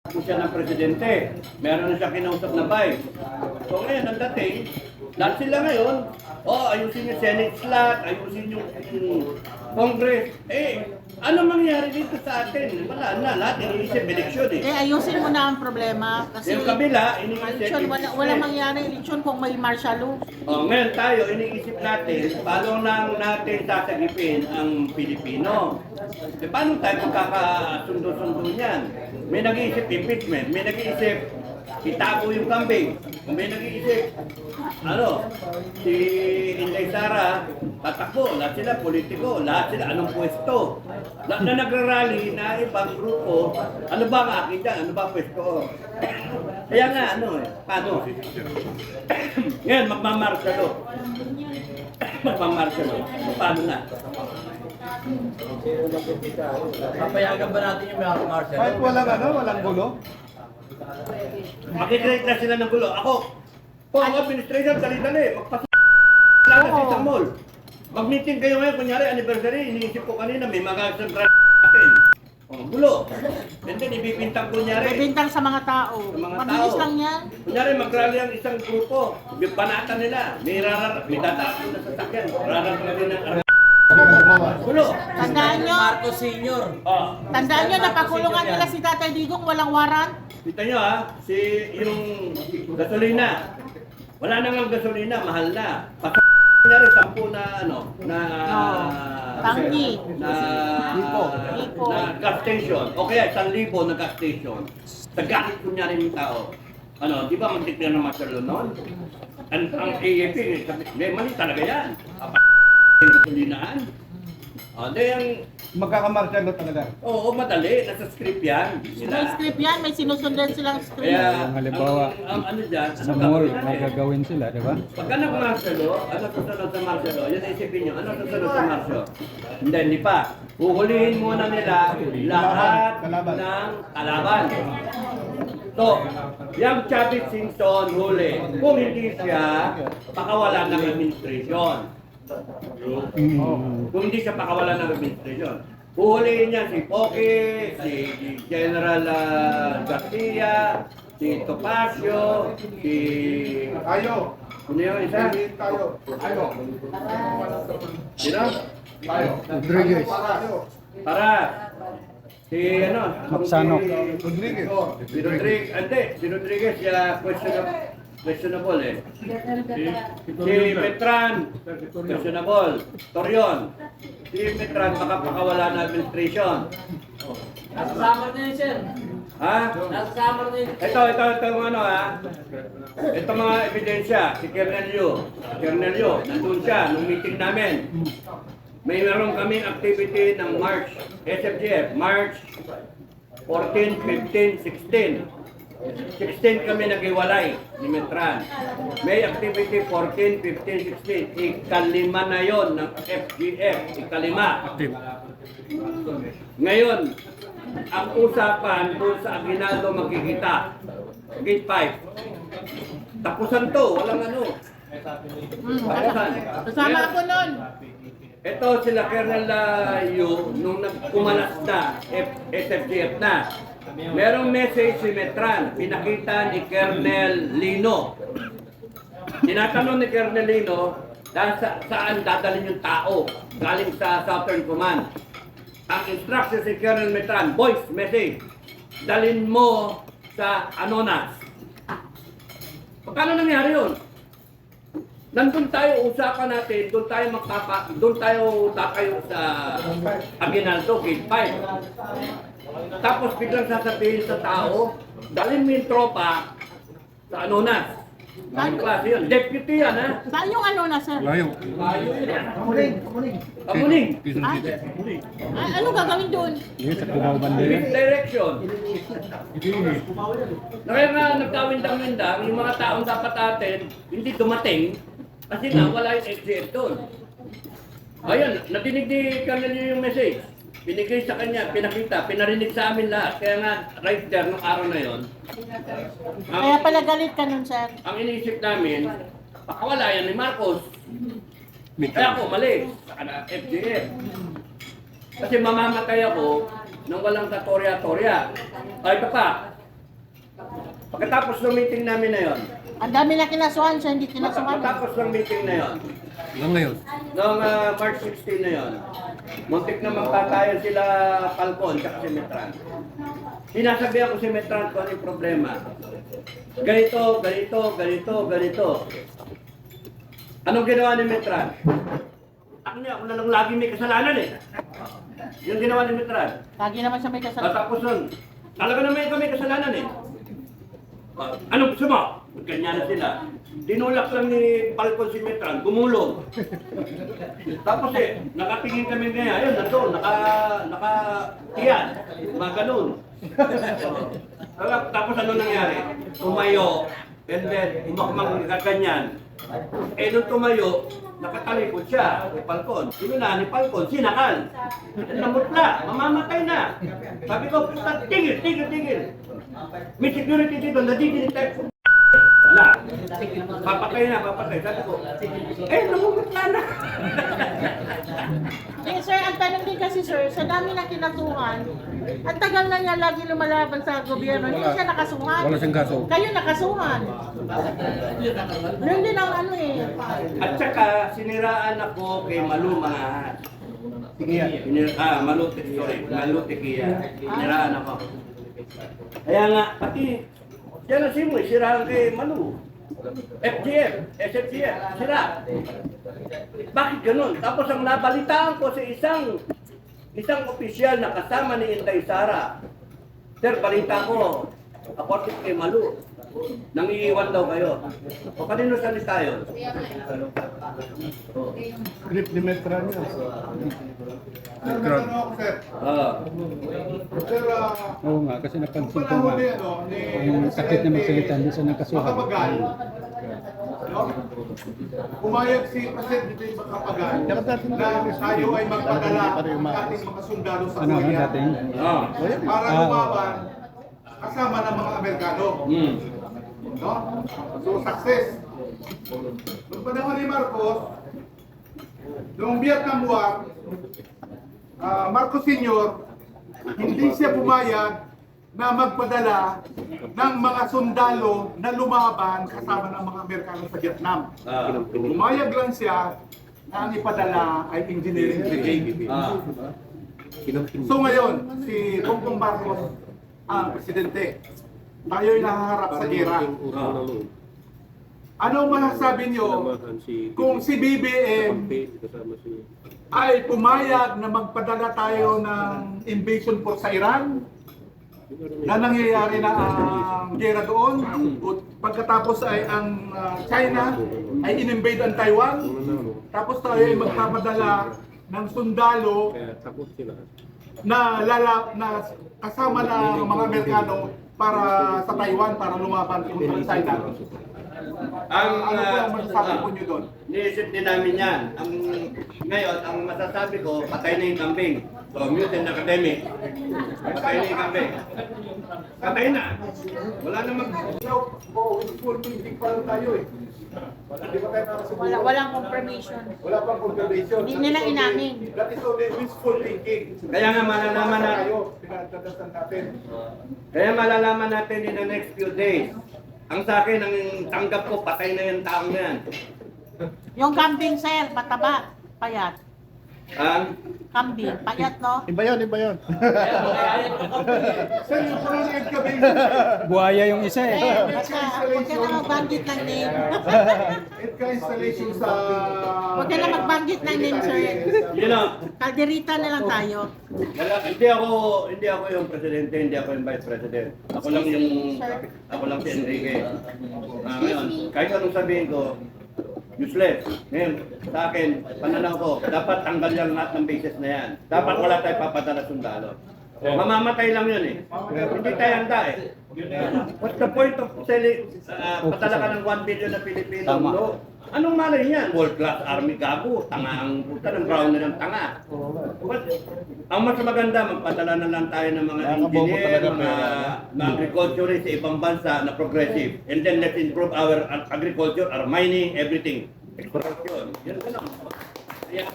po siya ng presidente. Meron na siya kinausap na vice. So ngayon, ang dating, lahat sila ngayon, ayusin yung Senate slot, ayusin yung Congress. Ano mangyari dito sa atin? Wala na, lahat iniisip eleksyon eh. Ayusin mo na ang problema. Kasi Yung kabila, iniisip eleksyon, wala mangyari eleksyon kung may martial law. Ngayon tayo, iniisip natin, paano lang natin sasagipin ang Pilipino? Paano tayo magkakasundo-sundo niyan? May nag-iisip impeachment, may nag-iisip itago yung kambing, may nag-iisip, si Inday Sara, tatakbo, lahat sila politiko, lahat sila anong pwesto. Lahat na nagrarally na ibang grupo, ano ba ang akin dyan, ano ba ang pwesto? Kaya nga, paano? Ngayon, magmamarshalo. Magmamarshalo. Paano na? Papayagan ba natin yung mga martial? Kahit walang gulo? Makikreate na sila ng gulo. Ako, ang administration, dali-dali. Magpasok lang sa isang mall. Mag-meeting kayo ngayon, kunyari, anniversary, iniisip ko kanina, may mga central natin. Gulo. And then, ibibintang kunyari. Bintang sa mga tao. Sa mga Mabilis tao. lang yan. Kunyari, mag-rally ang isang grupo. Banatan nila. May dataako na sa sakyan. Rararating ng gulo. Tandaan nyo, Marcos Sr. tandaan nyo, napakulungan nila si Tatay Digong, walang warrant. Kita nyo yung gasolina. Wala na nga gasolina, mahal na. Kunyari, 10 Tanggi. na gas station. O kaya 1,000 na gas station. Sa gas, kunyari yung tao. Di ba mag-declare ng martial law noon? Ang AAP, mali talaga yan. Yung gasolinaan. Yung Magkakamarsyal talaga. Oo, madali. Nasa script yan. May script yan, may sinusundan silang script. Kaya, halimbawa, ang ano dyan, Sa mall, may gagawin sila, di ba? Pagka nag-martial, ano susunod sa martial? Yun ang isipin nyo, ano susunod sa martial? Hindi pa. Huhulihin muna nila lahat Kalaban. ng kalaban. So, yung Chavez Singson huli, kung hindi siya, pakawala ng administration. Kung hindi siya pakawala ng administration. Huhulihin niya si Poke, si General Garcia, si Topacio, si... Tayo. Ano yung isa? Tayo. Tayo. Sino? Tayo. Rodriguez. Para. Si Maksano. Rodriguez. Si Rodriguez. Hindi, si Rodriguez, questionable eh. Si Petran, questionable. Torion. Si Petran, baka pakawala na administration. Nasa summer na yun, sir. Ha? Nasa summer na yun. Ito Ito mga ebidensya, si Kernelio. Nandun siya, nung meeting namin. Meron kaming activity ng March, SFGF, March 14, 15, 16. 16 kami nag-iwalay ni Metran. May activity 14, 15, 16. Ikalima na yon ng FGF. Ikalima. Ngayon, ang usapan kung sa Aguinaldo magkikita. Gate 5. Tapusan to, walang ano. Tapusan. Kasama ako nun. Ito sila Colonel Yu, nung nagkumalas na, SFGF na. Merong message si Metran, pinakita ni Colonel Lino. Tinatanong ni Colonel Lino, saan dadalhin yung tao galing sa Southern Command. Ang instruction si Colonel Metran, voice message, dalhin mo sa Anonas. Paano nangyari yun? Nandun tayo, usapan natin, doon tayo tatayo sa Aguinaldo, Gate 5. Tapos biglang sasabihin sa tao, dalhin mo yung tropa sa Anonas. Anong klase yun? Deputy yan, ha? Saan yung ano na, sir? Layo. Kamuning. Ano gagawin doon? Yun, sa Cubao Bandera. Direction. Kaya nga nagkawindang-windang, yung mga taong dapat atin, hindi dumating, kasi nga wala yung XGF doon. Ayun, nadinig ni Colonel yung message. Binigay sa kanya, pinakita, pinarinig sa amin lahat. Kaya nga, right there, nung araw na yon, Kaya pala galit ka nun, sir. ang iniisip namin, pakawala yan ni Marcos. Kaya ako, mali, sa FGF. Kasi mamamatay ako nang walang katorya-torya. Ay, ito pa, Pagkatapos ng meeting namin na yon, Ang dami na kinasuhan siya, hindi kinasuhan. pagkatapos ng meeting na yon, noong March 16 na yon, muntik na magtatayan sila Falcon at si Metran. Sinasabihan ko si Metran kung ano yung problema. Ganito, ganito, ganito, ganito. Anong ginawa ni Metran? Ako na lang lagi may kasalanan eh. Yung ginawa ni Metran. Lagi naman siya may At kasalanan. tapos nun, talaga naman ikaw may kasalanan eh. Anong gusto mo? Ganyan na sila. Dinulak lang ni Falcon si Metran, gumulong. Tapos eh, nakatingin kami ngayon, ayun, nandun, naka-tiyan, mga ganun. Tapos ano nangyari? Tumayo, and then umakmang kaganyan. Eh nung tumayo, nakatalikod siya kay Falcon. Sinuna ni Falcon, sinakal. Namutla, mamamatay na. Sabi ko, puta, tigil, tigil, tigil. May security dito, nadidinig tayo. Na, papatay na, papatay. Sabi ko, namumutla na. Eh, sir, ang tanong din kasi, sir, sa dami na kinasuhan, ang tagal na niya lagi lumalaban sa gobyerno, hindi siya nakasuhan. Wala siyang kaso. Kayo nakasuhan. Yun din ang ano eh. At saka, siniraan ako kay Malu Mangahat. Malutik iya. Siniraan ako. Kaya nga, pati, siya na simoy, siraan kay Malu. FGF, SFGF, sira. Bakit ganun? Tapos ang nabalitaan ko sa isang opisyal na kasama ni Inday Sara. Sir, balita ko, according kay Malu, nangiiwan daw kayo. O kanino salita yun? Grip ni Metran yun. Nagtanong ako, sir. Sir, Oo nga, kasi napansin ko panahon nga. ni, ano, ni... Yung sakit na magsalita, hindi siya nagkasuhan. Makapagal. No? Pumayag si Presidente Makapagal na tayo ay magpadala ng ating mga sundalo sa Ano nga Korea dating? para lumaban kasama ng mga Amerikano. No? So, success. Noong panahon ni Marcos, noong Vietnam War, Marcos Sr., hindi siya pumayag na magpadala ng mga sundalo na lumaban kasama ng mga Amerikano sa Vietnam. Pumayag lang siya na ang ipadala ay engineering brigade. So ngayon, si Bongbong Marcos ang presidente. Tayo'y nahaharap sa gera. Ano masasabi niyo kung si BBM ay pumayag na magpadala tayo ng invasion force sa Iran? Na nangyayari na ang gera doon, pagkatapos ay ang China ay in-invade ang Taiwan, tapos tayo ay magpapadala ng sundalo na kasama ng mga Amerikano para sa Taiwan para lumaban kontra China. Ang Ano po ang masasabi po niyo doon? Niisip din namin yan. Ngayon, ang masasabi ko, patay na yung kambing. So, mutant academic. Patay na yung kambing. Patay na. Wala namang... Full thinking pa rin tayo eh. Hindi pa tayo nakasiguro. Walang confirmation. Wala pang confirmation. Hindi nila inamin. That is only wishful thinking. Kaya nga malalaman natin. Tayo, pinagdadastan natin. Kaya malalaman natin in the next few days. Ang sa akin, ang tanggap ko, patay na yung taong yan. Yung kambing, sir, mataba, payat. Ang... Kambing, payat, no? Iba yun. Sir, yung parang nagkabing Buhaya yung isa eh. Basta, huwag ka na magbanggit ng name. installation sa... Huwag ka na magbanggit ng name, sir. You know, Kalderita na lang tayo. hindi ako yung presidente, hindi ako yung vice president. Ako lang si Enrique. Ngayon, kahit anong sabihin ko, useless. Ngayon, sa akin, pananaw ko, dapat tanggal yan lahat ng bases na yan. Dapat wala tayo papadala sundalo. Mamamatay lang yun eh. Hindi tayo handa eh. What's the point of selling, padala ka ng 1 billion na Pilipino? No? Anong malay niyan? World class army gago, tanga ang puta ng brown na ng tanga. But, ang mas maganda, magpadala na lang tayo ng mga engineer, mga agriculturist sa ibang bansa na progressive. And then let's improve our agriculture, our mining, everything. Exploration. Yan ka lang. Kaya